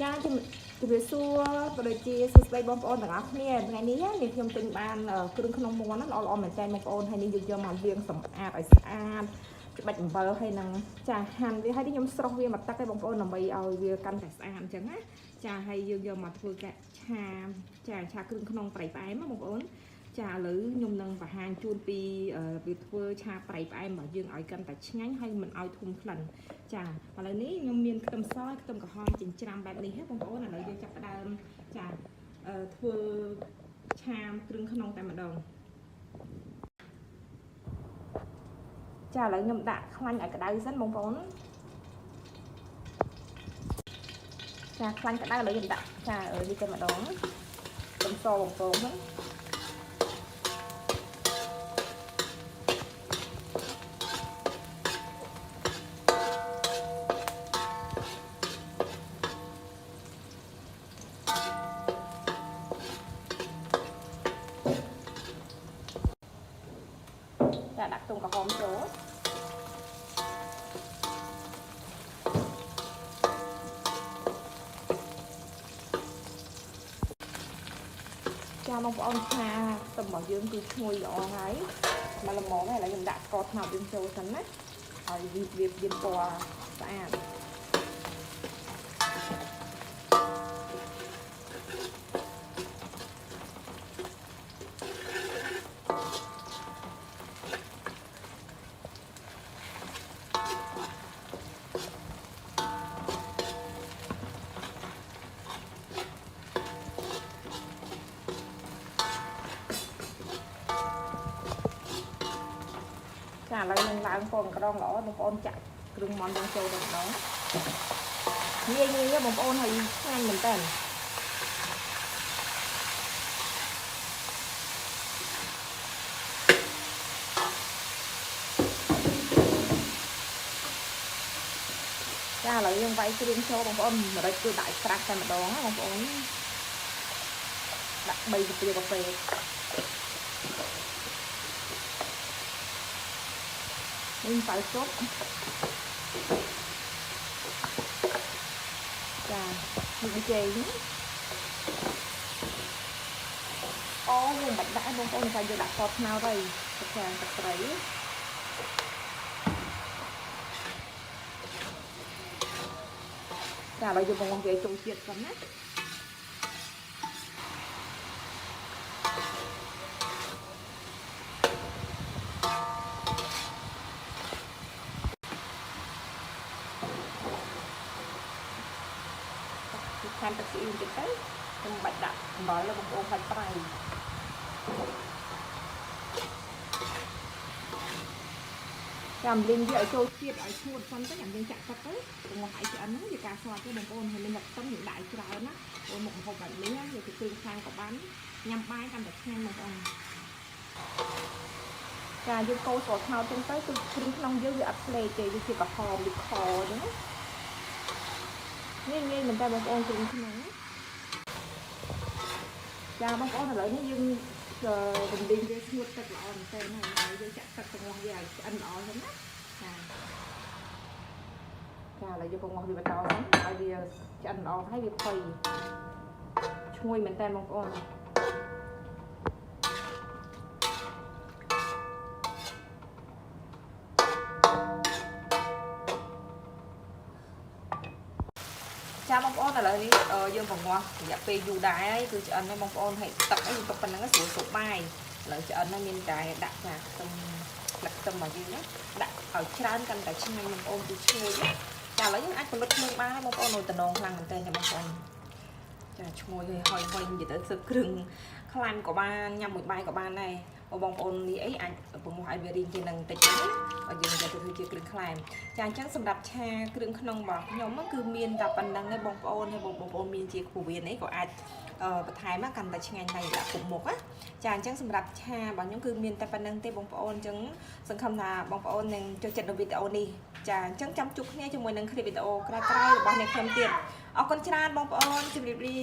ចាជំរាបសួរក៏ដូចជាសួស្តីបងប្អូនទាំងអស់គ្នាថ្ងៃនេះនេះខ្ញុំទិញបានគ្រឿងក្នុងមាន់ហ្នឹងល្អមែនតើបងប្អូនហើយនេះយកមកលាងសម្អាតឲ្យស្អាតច្បាច់អំបិលហើយនឹងចាហាន់វាហើយខ្ញុំស្រោះវាមកទឹកឲ្យបងប្អូនដើម្បីឲ្យវាកាន់តែស្អាតអញ្ចឹងណាចាហើយយកមកធ្វើកាឆាឆាគ្រឿងក្នុងប្រៃផ្អែមបងប្អូនចាឥឡូវខ្ញុំនឹងបង្ហាញជូនពីវាធ្វើឆាប្រៃផ្អែមរបស់យើងឲ្យកាន់តែឆ្ងាញ់ហើយមិនឲ្យធុំក្លិនចាឥឡូវនេះខ្ញុំមានខ្ទឹមសខ្ទឹមក្រហមចិញ្ច្រាំបែបនេះហ៎បងប្អូនឥឡូវយើងចាប់ផ្ដើមចាធ្វើឆាគ្រឿងក្នុងតែម្ដងចាឥឡូវខ្ញុំដាក់ខ្លាញ់ឲ្យក្តៅសិនបងប្អូនចាខ្លាញ់ក្តៅឥឡូវខ្ញុំដាក់ចានេះតែម្ដងខ្ទឹមសបងប្អូនហ្នឹងដាក់ខ្ទឹមក្រហមចូលចាបងប្អូនឆាខ្ទឹមរបស់យើងគឺឈ្ងុយល្អហើយមកល្មមហើយឥឡូវខ្ញុំដាក់ស្ករត្នោតយើងចូលសិនណាឲ្យវាមានពណ៌ស្អាតចាឥឡូវនឹងឡើងពណ៌ក្រងល្អបងប្អូនចាក់គ្រឿងមាន់យើងចូលទៅម្ដងងាយបងប្អូនហើយឆ្ងាញ់មែនតើចាឥឡូវយើងវាយគ្រឿងចូលបងប្អូនម្រេចគឺដាក់ក្រាស់តែម្ដងណាបងប្អូនដាក់3ស្លាបព្រាកាហ្វេនេះបាយសុបចានេះចេងអូយើងបាច់ដាក់បងប្អូនតែយើងដាក់ស្ករត្នោតហើយចាទឹកត្រីចាឥឡូវយើងបង្ហោះវាចូលជាតិសិនណាថែមទឹកស៊ីអ៊ីវទៀតទៅខ្ញុំបាច់ដាក់អំបិលលើបងប្អូនខាច់ប្រៃចាំលីងវាឲ្យចូលជាតិឲ្យឈួតសិនទៅចាំយើងចាក់ទឹកទៅបង្ហោះឲ្យឆ្អិនហ្នឹងវាការស្វាទេបងប្អូនហើយលេងទឹកខ្ទឹមយើងដាក់ឲ្យច្រើនណាព្រោះមុខម្ហូបបែបនេះវាទៅគ្រឿងខាងក៏បានញ៉ាំបាយកាន់តែឆ្ងាញ់បងប្អូនចាយើងកូរស្ករត្នោតចឹងទៅគឺគ្រឿងក្នុងយើងវាអត់ស្លេកទេវាជាក្រហមវាខអញ្ចឹងងាយមែនតើបងប្អូនគ្រឿងក្នុងចាបងប្អូនឥឡូវនេះយើងរំលីងវាស្ងួតទឹកល្អមែនតើហើយយើងចាក់ទឹកទាំងអស់វាឲ្យឆ្អិនល្អហ្នឹងណាចាឥឡូវយើងបង្ហោះវាបន្តហ្នឹងឲ្យវាឆ្អិនល្អហើយវាផុយឈ្ងុយមែនតើបងប្អូនចាបងប្អូនឥឡូវនេះយើងបង្ហោះរយៈពេលយូរដែរហើយគឺឆ្អិនហើយបងប្អូនហើយទឹកអីទុកប៉ុណ្ណឹងស្រួលសុបបាយឥឡូវឆ្អិនហើយមានតែដាក់ចាខ្ទឹមផ្លឹកខ្ទឹមរបស់យើងណាដាក់ឲ្យច្រើនកាន់តែឆ្ងាញ់បងប្អូនគឺឈ្ងុយចាឥឡូវយើងអាចផលិតភ្លើងបានហើយបងប្អូននៅតំណងខ្លាំងមែនតើបងប្អូនចាឈ្ងុយហើយហុយនិយាយទៅធ្វើគ្រឿងខ្លាញ់ក៏បានញ៉ាំមួយបាយក៏បានដែរបងប្អូននេះអីអាចបង្ហោះឲ្យវារៀងជានឹងបន្តិចទៅបើយើងយកទៅធ្វើជាគ្រឿងខ្លែមចាអញ្ចឹងសម្រាប់ឆាគ្រឿងក្នុងរបស់ខ្ញុំគឺមានតែប៉ុណ្្នឹងឯងបងប្អូនហើយបងប្អូនមានជាខ្ពស់វានេះក៏អាចបន្ថែមកាន់តែឆ្ងាញ់ដែរដាក់ពុកមុខណាចាអញ្ចឹងសម្រាប់ឆារបស់ខ្ញុំគឺមានតែប៉ុណ្្នឹងទេបងប្អូនអញ្ចឹងសង្ឃឹមថាបងប្អូននឹងចូលចិត្តនៅវីដេអូនេះចាអញ្ចឹងចាំជួបគ្នាជាមួយនឹងคลิปវីដេអូក្រោយៗរបស់អ្នកខ្ញុំទៀតអរគុណច្រើនបងប្អូនជម្រាបលា